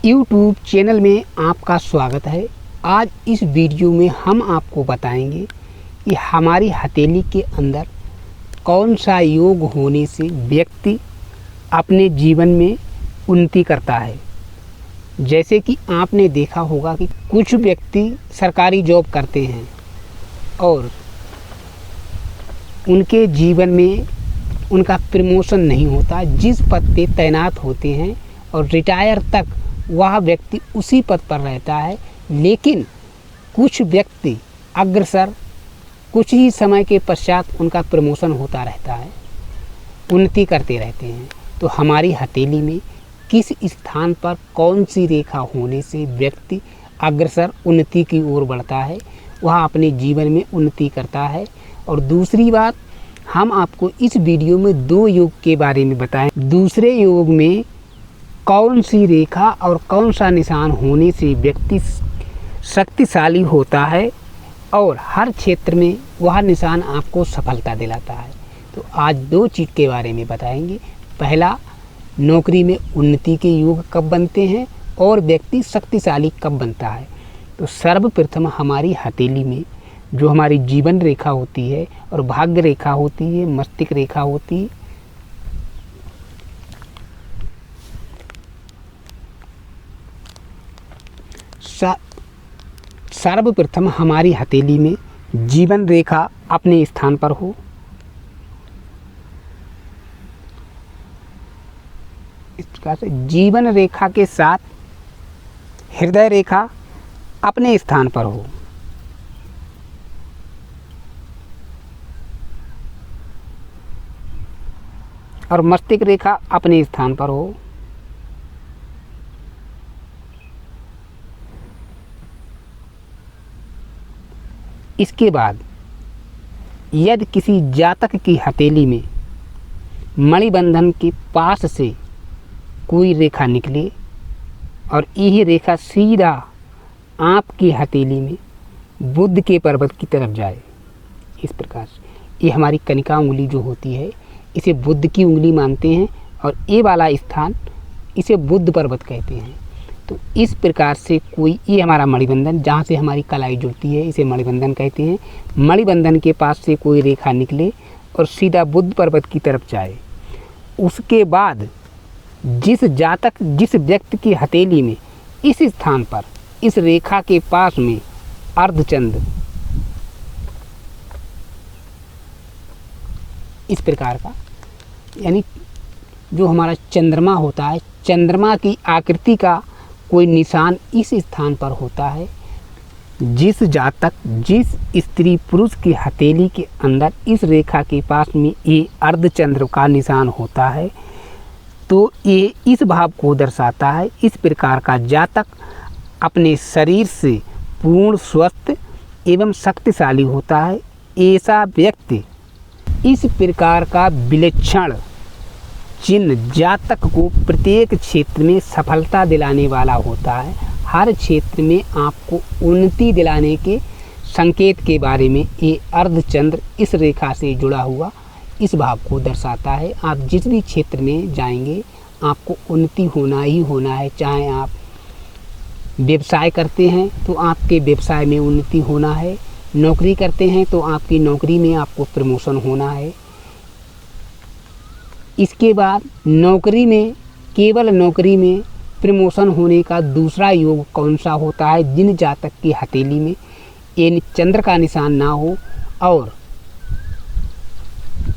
YouTube channel में आपका स्वागत है। आज इस वीडियो में हम आपको बताएंगे कि हमारी हथेली के अंदर कौन सा योग होने से व्यक्ति अपने जीवन में उन्नति करता है। जैसे कि आपने देखा होगा कि कुछ व्यक्ति सरकारी जॉब करते हैं और उनके जीवन में उनका प्रमोशन नहीं होता। जिस पद पे तैनात होते हैं और रिटायर तक वह व्यक्ति उसी पद पर रहता है, लेकिन कुछ व्यक्ति अग्रसर कुछ ही समय के पश्चात उनका प्रमोशन होता रहता है, उन्नति करते रहते हैं। तो हमारी हथेली में किस स्थान पर कौन सी रेखा होने से व्यक्ति अग्रसर उन्नति की ओर बढ़ता है, वह अपने जीवन में उन्नति करता है। और दूसरी बात, हम आपको इस वीडियो में 2 योग के बारे में बताएं। दूसरे योग में कौन सी रेखा और कौन सा निशान होने से व्यक्ति शक्तिशाली होता है और हर क्षेत्र में वह निशान आपको सफलता दिलाता है। तो आज 2 चीज़ के बारे में बताएंगे। पहला, नौकरी में उन्नति के योग कब बनते हैं और व्यक्ति शक्तिशाली कब बनता है। तो सर्वप्रथम हमारी हथेली में जो हमारी जीवन रेखा होती है और भाग्य रेखा होती है, मस्तिष्क रेखा होती है, सर्वप्रथम हमारी हथेली में जीवन रेखा अपने स्थान पर हो। इस प्रकार से जीवन रेखा के साथ हृदय रेखा अपने स्थान पर हो। और मस्तिष्क रेखा अपने स्थान पर हो। इसके बाद यदि किसी जातक की हथेली में मणिबंधन के पास से कोई रेखा निकले और यही रेखा सीधा आपकी हथेली में बुध के पर्वत की तरफ जाए, इस प्रकार से, ये हमारी कनिका उंगली जो होती है इसे बुध की उंगली मानते हैं और ये वाला स्थान इसे बुध पर्वत कहते हैं। तो इस प्रकार से कोई, ये हमारा मणिबंधन जहाँ से हमारी कलाई जुड़ती है, इसे मणिबंधन कहते हैं। मणिबंधन के पास से कोई रेखा निकले और सीधा बुध पर्वत की तरफ जाए। उसके बाद जिस व्यक्ति की हथेली में इस स्थान पर इस रेखा के पास में अर्धचंद्र इस प्रकार का, यानी जो हमारा चंद्रमा होता है, चंद्रमा की आकृति का कोई निशान इस स्थान पर होता है। जिस जातक, जिस स्त्री पुरुष की हथेली के अंदर इस रेखा के पास में ये अर्धचंद्र का निशान होता है, तो ये इस भाव को दर्शाता है। इस प्रकार का जातक अपने शरीर से पूर्ण स्वस्थ एवं शक्तिशाली होता है। ऐसा व्यक्ति इस प्रकार का विलक्षण चिन्ह जातक को प्रत्येक क्षेत्र में सफलता दिलाने वाला होता है। हर क्षेत्र में आपको उन्नति दिलाने के संकेत के बारे में ये अर्धचंद्र इस रेखा से जुड़ा हुआ इस भाव को दर्शाता है। आप जिस भी क्षेत्र में जाएंगे आपको उन्नति होना ही होना है। चाहे आप व्यवसाय करते हैं तो आपके व्यवसाय में उन्नति होना है, नौकरी करते हैं तो आपकी नौकरी में आपको प्रमोशन होना है। इसके बाद नौकरी में, केवल नौकरी में प्रमोशन होने का दूसरा योग कौन सा होता है, जिन जातक की हथेली में ये चंद्र का निशान ना हो। और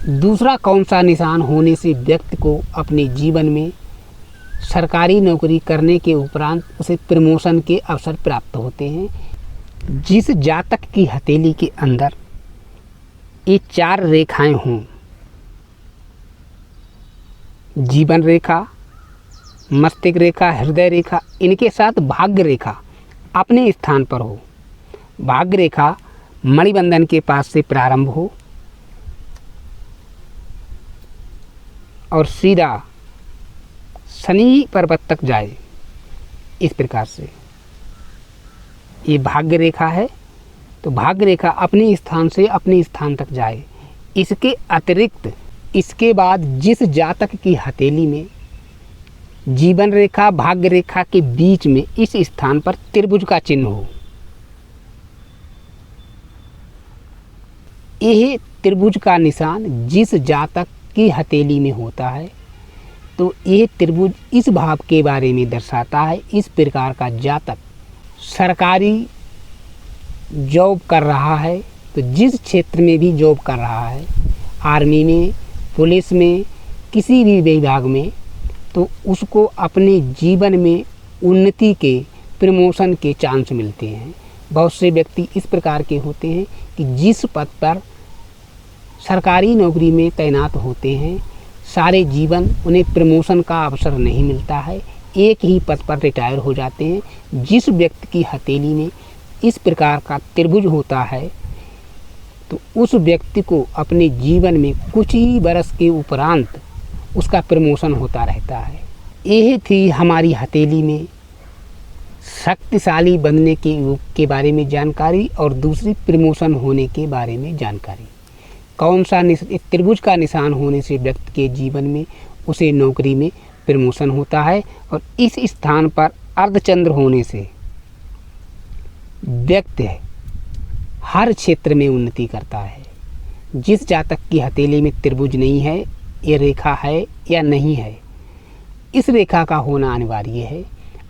दूसरा कौन सा निशान होने से व्यक्ति को अपने जीवन में सरकारी नौकरी करने के उपरांत उसे प्रमोशन के अवसर प्राप्त होते हैं। जिस जातक की हथेली के अंदर ये 4 रेखाएं हों, जीवन रेखा, मस्तिष्क रेखा, हृदय रेखा, इनके साथ भाग्य रेखा अपने स्थान पर हो। भाग्य रेखा मणिबंधन के पास से प्रारंभ हो और सीधा शनि पर्वत तक जाए, इस प्रकार से ये भाग्य रेखा है। तो भाग्य रेखा अपने स्थान से अपने स्थान तक जाए। इसके अतिरिक्त इसके बाद जिस जातक की हथेली में जीवन रेखा भाग्य रेखा के बीच में इस स्थान पर त्रिभुज का चिन्ह हो। यह त्रिभुज का निशान जिस जातक की हथेली में होता है तो यह त्रिभुज इस भाव के बारे में दर्शाता है। इस प्रकार का जातक सरकारी जॉब कर रहा है तो जिस क्षेत्र में भी जॉब कर रहा है, आर्मी में, पुलिस में, किसी भी विभाग में, तो उसको अपने जीवन में उन्नति के, प्रमोशन के चांस मिलते हैं। बहुत से व्यक्ति इस प्रकार के होते हैं कि जिस पद पर सरकारी नौकरी में तैनात होते हैं, सारे जीवन उन्हें प्रमोशन का अवसर नहीं मिलता है, एक ही पद पर रिटायर हो जाते हैं। जिस व्यक्ति की हथेली में इस प्रकार का त्रिभुज होता है तो उस व्यक्ति को अपने जीवन में कुछ ही बरस के उपरांत उसका प्रमोशन होता रहता है। यह थी हमारी हथेली में शक्तिशाली बनने के योग के बारे में जानकारी और दूसरी प्रमोशन होने के बारे में जानकारी। कौन सा त्रिभुज का निशान होने से व्यक्ति के जीवन में उसे नौकरी में प्रमोशन होता है और इस स्थान पर अर्धचंद्र होने से व्यक्ति हर क्षेत्र में उन्नति करता है। जिस जातक की हथेली में त्रिभुज नहीं है, ये रेखा है या नहीं है, इस रेखा का होना अनिवार्य है।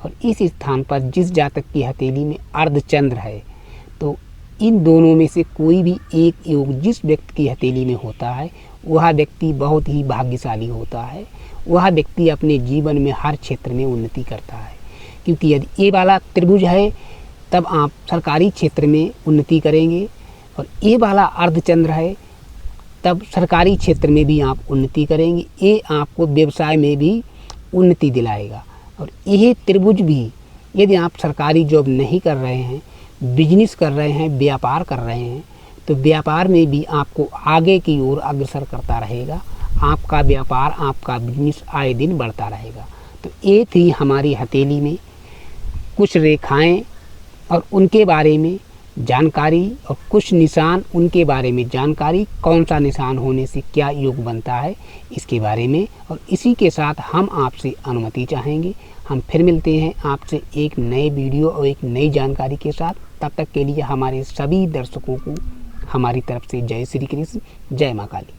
और इस स्थान पर जिस जातक की हथेली में अर्धचंद्र है तो इन दोनों में से कोई भी एक योग जिस व्यक्ति की हथेली में होता है वह व्यक्ति बहुत ही भाग्यशाली होता है। वह व्यक्ति अपने जीवन में हर क्षेत्र में उन्नति करता है, क्योंकि यदि ये वाला त्रिभुज है तब आप सरकारी क्षेत्र में उन्नति करेंगे और ये वाला अर्धचंद्र है तब सरकारी क्षेत्र में भी आप उन्नति करेंगे। ये आपको व्यवसाय में भी उन्नति दिलाएगा। और यह त्रिभुज भी यदि आप सरकारी जॉब नहीं कर रहे हैं, बिजनेस कर रहे हैं, व्यापार कर रहे हैं, तो व्यापार में भी आपको आगे की ओर अग्रसर करता रहेगा। आपका व्यापार, आपका बिजनेस आए दिन बढ़ता रहेगा। तो ये थी हमारी हथेली में कुछ रेखाएं और उनके बारे में जानकारी और कुछ निशान, उनके बारे में जानकारी, कौन सा निशान होने से क्या योग बनता है इसके बारे में। और इसी के साथ हम आपसे अनुमति चाहेंगे। हम फिर मिलते हैं आपसे एक नए वीडियो और एक नई जानकारी के साथ। तब तक के लिए हमारे सभी दर्शकों को हमारी तरफ से जय श्री कृष्ण, जय माँ काली।